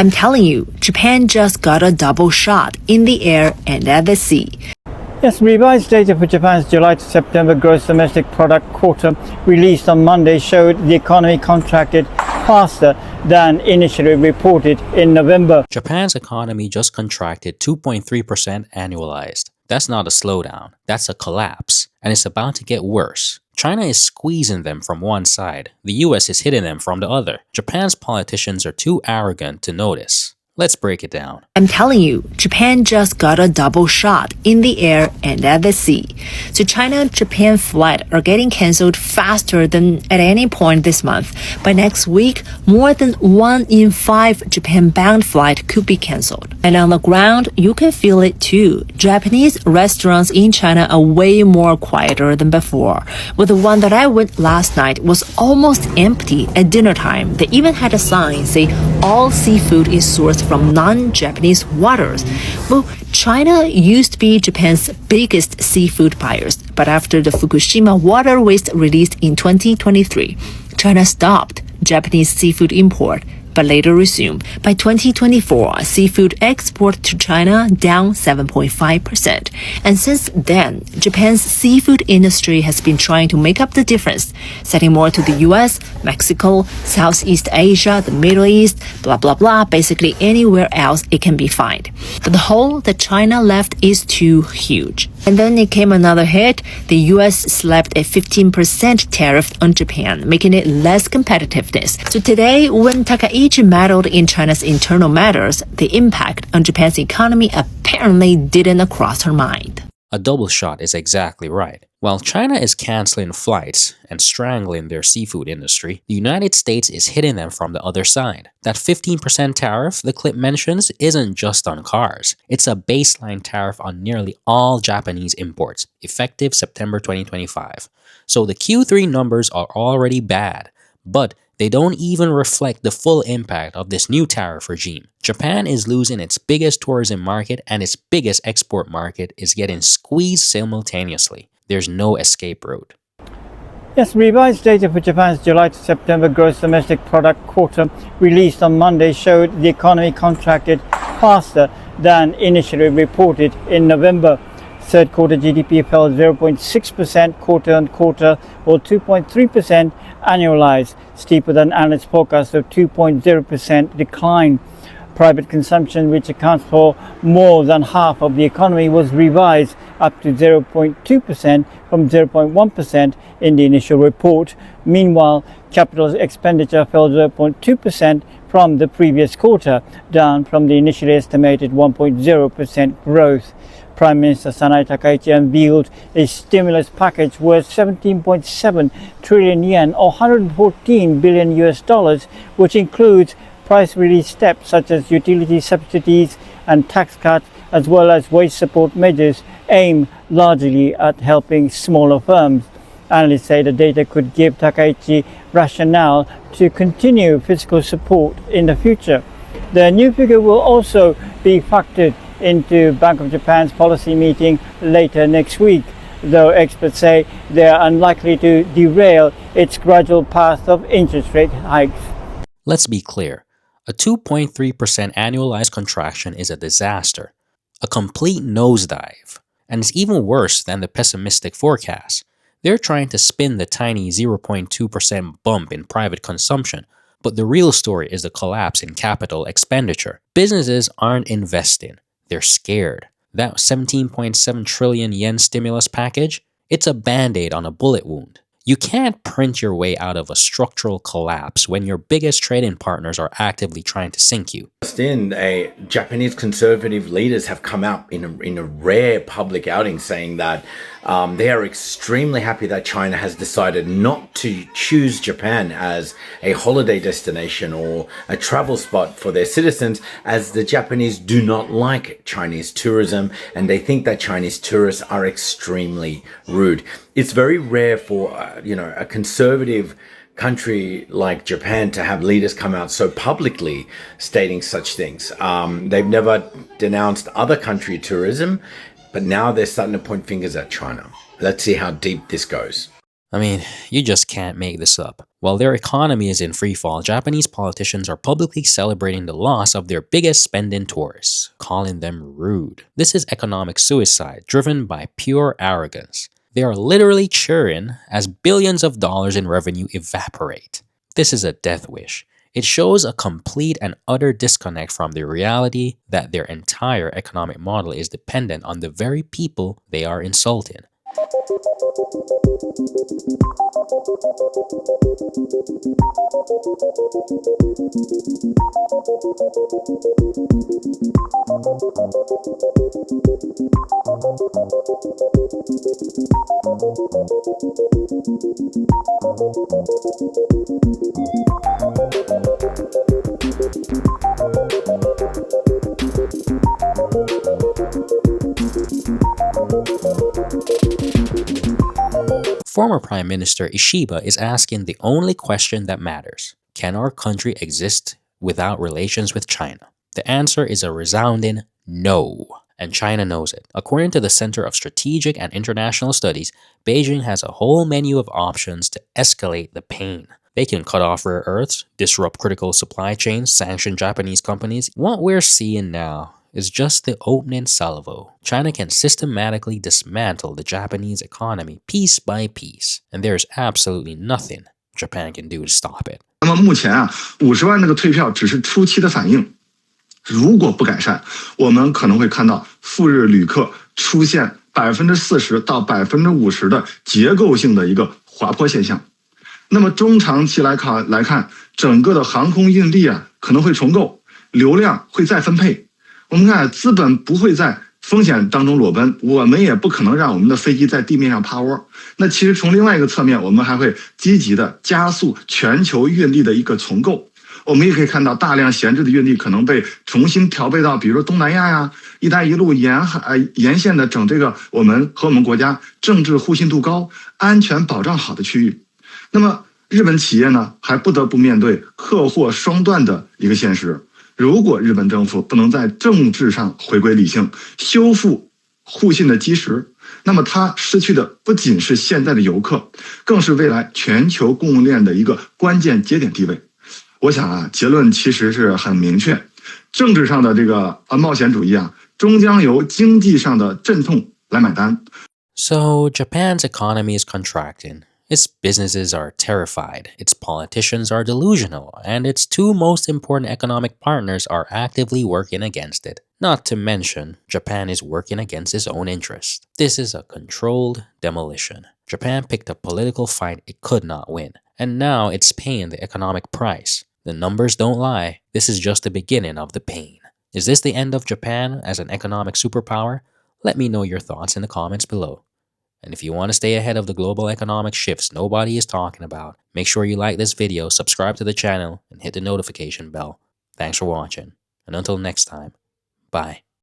I'm telling you, Japan just got a double shot in the air and at the sea. Yes, revised data for Japan's July to September gross domestic product quarter released on Monday showed the economy contracted faster than initially reported in November. Japan's economy just contracted 2.3% annualized. That's not a slowdown, that's a collapse, and it's about to get worse. China is squeezing them from one side, the US is hitting them from the other. Japan's politicians are too arrogant to notice. Let's break it down. I'm telling you, Japan just got a double shot in the air and at the sea. So China-Japan flights are getting cancelled faster than at any point this month. By next week, more than 1 in 5 Japan-bound flights could be cancelled. And on the ground, you can feel it too. Japanese restaurants in China are way more quieter than before. With the one that I went last night was almost empty at dinner time. They even had a sign saying all seafood is sourced from non-Japanese waters. Well, China used to be Japan's biggest seafood buyers, but after the Fukushima water waste released in 2023, China stopped Japanese seafood import, but later resumed. By 2024, seafood export to China down 7.5%. And since then, Japan's seafood industry has been trying to make up the difference, selling more to the US, Mexico, Southeast Asia, the Middle East, blah blah blah, basically anywhere else it can be found. But the hole that China left is too huge. And then it came another hit. The US slapped a 15% tariff on Japan, making it less competitiveness. So today, when Takaichi meddled in China's internal matters, the impact on Japan's economy apparently didn't cross her mind. A double shot is exactly right. While China is canceling flights and strangling their seafood industry, the United States is hitting them from the other side. That 15% tariff the clip mentions isn't just on cars. It's a baseline tariff on nearly all Japanese imports, effective September 2025. So the Q3 numbers are already bad, but they don't even reflect the full impact of this new tariff regime. Japan is losing its biggest tourism market and its biggest export market is getting squeezed simultaneously. There's no escape route. Yes, revised data for Japan's July to September gross domestic product quarter released on Monday showed the economy contracted faster than initially reported in November. Third quarter GDP fell 0.6% quarter on quarter or 2.3% annualized, steeper than analyst forecast of 2.0% decline. Private consumption, which accounts for more than half of the economy, was revised up to 0.2% from 0.1% in the initial report. Meanwhile, capital expenditure fell 0.2% from the previous quarter, down from the initially estimated 1.0% growth. Prime Minister Sanai Takaichi unveiled a stimulus package worth 17.7 trillion yen or 114 billion US dollars, which includes price relief steps such as utility subsidies and tax cuts, as well as wage support measures aimed largely at helping smaller firms. Analysts say the data could give Takaichi rationale to continue fiscal support in the future. The new figure will also be factored into Bank of Japan's policy meeting later next week, though experts say they are unlikely to derail its gradual path of interest rate hikes. Let's be clear. A 2.3% annualized contraction is a disaster, a complete nosedive, and it's even worse than the pessimistic forecast. They're trying to spin the tiny 0.2% bump in private consumption, but the real story is the collapse in capital expenditure. Businesses aren't investing. They're scared. That 17.7 trillion yen stimulus package, it's a band-aid on a bullet wound. You can't print your way out of a structural collapse when your biggest trading partners are actively trying to sink you. Japanese conservative leaders have come out in a rare public outing saying that they are extremely happy that China has decided not to choose Japan as a holiday destination or a travel spot for their citizens, as the Japanese do not like Chinese tourism and they think that Chinese tourists are extremely rude. It's very rare for a conservative country like Japan to have leaders come out so publicly stating such things. They've never denounced other country tourism, but now they're starting to point fingers at China. Let's see how deep this goes. I mean, you just can't make this up. While their economy is in freefall, Japanese politicians are publicly celebrating the loss of their biggest spending tourists, calling them rude. This is economic suicide driven by pure arrogance. They are literally cheering as billions of dollars in revenue evaporate. This is a death wish. It shows a complete and utter disconnect from the reality that their entire economic model is dependent on the very people they are insulting. Former Prime Minister Ishiba is asking the only question that matters. Can our country exist without relations with China? The answer is a resounding no, and China knows it. According to the Center of Strategic and International Studies, Beijing has a whole menu of options to escalate the pain. They can cut off rare earths, disrupt critical supply chains, sanction Japanese companies. What we're seeing now is just the opening salvo. China can systematically dismantle the Japanese economy piece by piece, and there's absolutely nothing Japan can do to stop it. 那么目前50万那个退票只是初期的反应，如果不改善，我们可能会看到赴日旅客出现40%到50%的结构性的一个滑坡现象。那么中长期来看，整个的航空运力可能会重构，流量会再分配。我们看资本不会在风险当中裸奔，我们也不可能让我们的飞机在地面上趴窝。那其实从另外一个侧面，我们还会积极的加速全球运力的一个重构。我们也可以看到大量闲置的运力可能被重新调配到，比如说东南亚一带一路沿线的整这个我们和我们国家政治互信度高、安全保障好的区域。那么日本企业呢，还不得不面对客货双断的一个现实。如果日本政府不能在政治上回归理性，修复互信的基石，那么它失去的不仅是现在的游客，更是未来全球供应链的一个关键节点地位。我想结论其实是很明确，政治上的这个冒险主义终将由经济上的阵痛来买单。So Japan's economy is contracting. Its businesses are terrified, its politicians are delusional, and its two most important economic partners are actively working against it. Not to mention, Japan is working against its own interests. This is a controlled demolition. Japan picked a political fight it could not win, and now it's paying the economic price. The numbers don't lie. This is just the beginning of the pain. Is this the end of Japan as an economic superpower? Let me know your thoughts in the comments below. And if you want to stay ahead of the global economic shifts nobody is talking about, make sure you like this video, subscribe to the channel, and hit the notification bell. Thanks for watching. And until next time, bye.